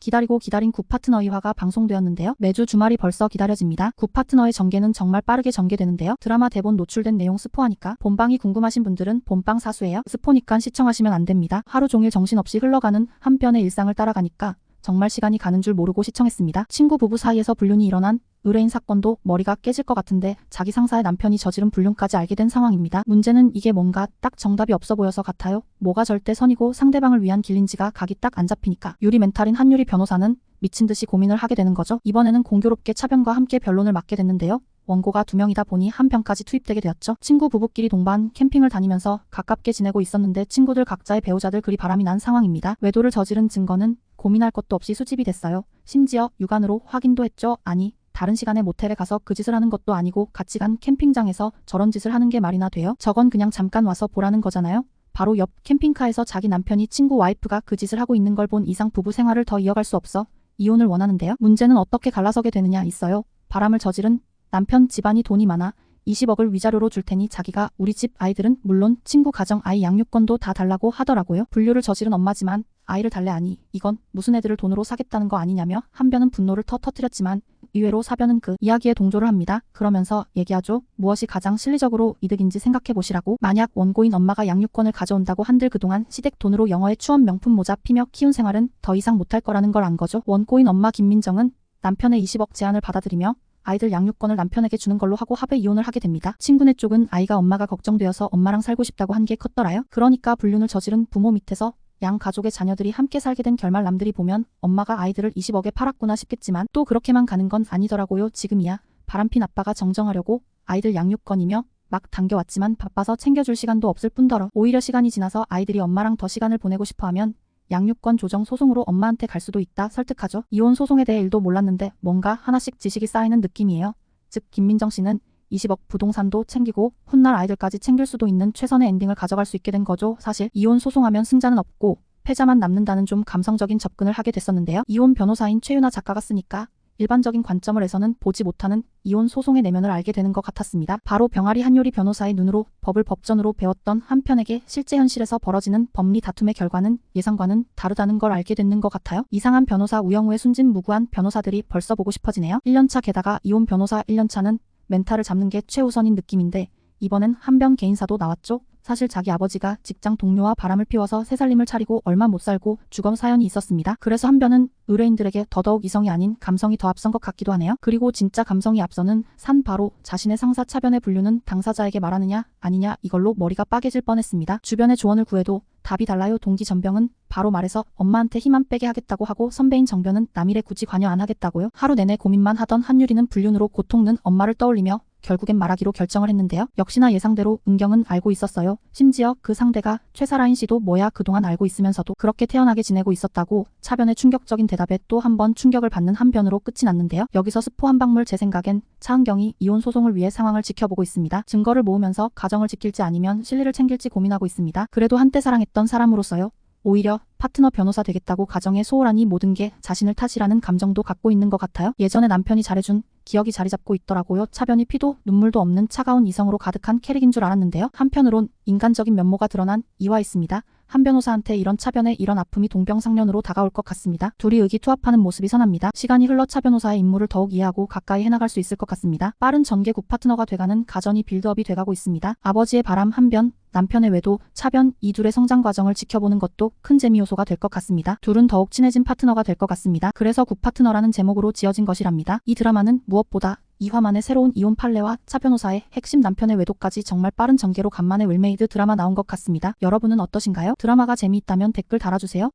기다리고 기다린 굿파트너 2화가 방송되었는데요. 매주 주말이 벌써 기다려집니다. 굿파트너의 전개는 정말 빠르게 전개되는데요. 드라마 대본 노출된 내용 스포하니까 본방이 궁금하신 분들은 본방 사수예요. 스포니까 시청하시면 안 됩니다. 하루 종일 정신없이 흘러가는 한 편의 일상을 따라가니까 정말 시간이 가는 줄 모르고 시청했습니다. 친구 부부 사이에서 불륜이 일어난 의뢰인 사건도 머리가 깨질 것 같은데 자기 상사의 남편이 저지른 불륜까지 알게 된 상황입니다. 문제는 이게 뭔가 딱 정답이 없어 보여서 같아요. 뭐가 절대 선이고 상대방을 위한 길인지가 각이 딱 안 잡히니까 유리 멘탈인 한유리 변호사는 미친 듯이 고민을 하게 되는 거죠. 이번에는 공교롭게 차변과 함께 변론을 맡게 됐는데요. 원고가 2명이다 보니 한 편까지 투입되게 되었죠. 친구 부부끼리 동반 캠핑을 다니면서 가깝게 지내고 있었는데 친구들 각자의 배우자들 그리 바람이 난 상황입니다. 외도를 저지른 증거는 고민할 것도 없이 수집이 됐어요. 심지어 육안으로 확인도 했죠. 아니, 다른 시간에 모텔에 가서 그 짓을 하는 것도 아니고 같이 간 캠핑장에서 저런 짓을 하는 게 말이나 돼요? 저건 그냥 잠깐 와서 보라는 거잖아요. 바로 옆 캠핑카에서 자기 남편이 친구 와이프가 그 짓을 하고 있는 걸 본 이상 부부 생활을 더 이어갈 수 없어 이혼을 원하는데요. 문제는 어떻게 갈라서게 되느냐 있어요. 바람을 저지른 남편 집안이 돈이 많아 20억을 위자료로 줄 테니 자기가 우리 집 아이들은 물론 친구 가정 아이 양육권도 다 달라고 하더라고요. 불륜을 저지른 엄마지만 아이를 달래 아니 이건 무슨 애들을 돈으로 사겠다는 거 아니냐며 한 변은 분노를 터뜨렸지만 의외로 사변은 그 이야기에 동조를 합니다. 그러면서 얘기하죠. 무엇이 가장 실리적으로 이득인지 생각해보시라고. 만약 원고인 엄마가 양육권을 가져온다고 한들 그동안 시댁 돈으로 영어에 추원 명품 모자 피며 키운 생활은 더 이상 못할 거라는 걸 안 거죠. 원고인 엄마 김민정은 남편의 20억 제안을 받아들이며 아이들 양육권을 남편에게 주는 걸로 하고 합의 이혼을 하게 됩니다. 친구네 쪽은 아이가 엄마가 걱정되어서 엄마랑 살고 싶다고 한 게 컸더라요. 그러니까 불륜을 저지른 부모 밑에서 양 가족의 자녀들이 함께 살게 된 결말 남들이 보면 엄마가 아이들을 20억에 팔았구나 싶겠지만 또 그렇게만 가는 건 아니더라고요. 지금이야 바람핀 아빠가 정정하려고 아이들 양육권이며 막 당겨왔지만 바빠서 챙겨줄 시간도 없을 뿐더러 오히려 시간이 지나서 아이들이 엄마랑 더 시간을 보내고 싶어하면 양육권 조정 소송으로 엄마한테 갈 수도 있다 설득하죠. 이혼 소송에 대해 일도 몰랐는데 뭔가 하나씩 지식이 쌓이는 느낌이에요. 즉 김민정 씨는 20억 부동산도 챙기고 훗날 아이들까지 챙길 수도 있는 최선의 엔딩을 가져갈 수 있게 된 거죠. 사실 이혼 소송하면 승자는 없고 패자만 남는다는 좀 감성적인 접근을 하게 됐었는데요. 이혼 변호사인 최윤아 작가가 쓰니까 일반적인 관점을 해서는 보지 못하는 이혼 소송의 내면을 알게 되는 것 같았습니다. 바로 병아리 한유리 변호사의 눈으로 법을 법전으로 배웠던 한편에게 실제 현실에서 벌어지는 법리 다툼의 결과는 예상과는 다르다는 걸 알게 됐는 것 같아요. 이상한 변호사 우영우의 순진무구한 변호사들이 벌써 보고 싶어지네요. 1년차 게다가 이혼 변호사 1년차는 멘탈을 잡는 게 최우선인 느낌인데 이번엔 한변 개인사도 나왔죠. 사실 자기 아버지가 직장 동료와 바람을 피워서 새 살림을 차리고 얼마 못 살고 주거 사연이 있었습니다. 그래서 한변은 의뢰인들에게 더더욱 이성이 아닌 감성이 더 앞선 것 같기도 하네요. 그리고 진짜 감성이 앞서는 산 바로 자신의 상사 차변의 불륜은 당사자에게 말하느냐 아니냐 이걸로 머리가 빠개질 뻔했습니다. 주변의 조언을 구해도 답이 달라요. 동기 전병은 바로 말해서 엄마한테 힘 안 빼게 하겠다고 하고 선배인 정변은 남일에 굳이 관여 안 하겠다고요. 하루 내내 고민만 하던 한유리는 불륜으로 고통는 엄마를 떠올리며 결국엔 말하기로 결정을 했는데요. 역시나 예상대로 은경은 알고 있었어요. 심지어 그 상대가 최사라인 씨도 뭐야 그동안 알고 있으면서도 그렇게 태연하게 지내고 있었다고 차변의 충격적인 대답에 또 한 번 충격을 받는 한변으로 끝이 났는데요. 여기서 스포 한 방울 제 생각엔 차은경이 이혼 소송을 위해 상황을 지켜보고 있습니다. 증거를 모으면서 가정을 지킬지 아니면 실리를 챙길지 고민하고 있습니다. 그래도 한때 사랑했던 사람으로서요. 오히려 파트너 변호사 되겠다고 가정에 소홀하니 모든 게 자신을 탓이라는 감정도 갖고 있는 것 같아요. 예전에 남편이 잘해준 기억이 자리 잡고 있더라고요. 차변이 피도 눈물도 없는 차가운 이성으로 가득한 캐릭인 줄 알았는데요. 한편으론 인간적인 면모가 드러난 이화 있습니다. 한 변호사한테 이런 차변의 이런 아픔이 동병상련으로 다가올 것 같습니다. 둘이 의기투합하는 모습이 선합니다. 시간이 흘러 차 변호사의 임무를 더욱 이해하고 가까이 해나갈 수 있을 것 같습니다. 빠른 전개 굿 파트너가 돼가는 가전이 빌드업이 돼가고 있습니다. 아버지의 바람 한변, 남편의 외도, 차변 이 둘의 성장 과정을 지켜보는 것도 큰 재미 요소가 될 것 같습니다. 둘은 더욱 친해진 파트너가 될 것 같습니다. 그래서 굿 파트너라는 제목으로 지어진 것이랍니다. 이 드라마는 무엇보다 2화 만에 새로운 이혼 판례와 차 변호사의 핵심 남편의 외도까지 정말 빠른 전개로 간만에 웰메이드 드라마 나온 것 같습니다. 여러분은 어떠신가요? 드라마가 재미있다면 댓글 달아주세요.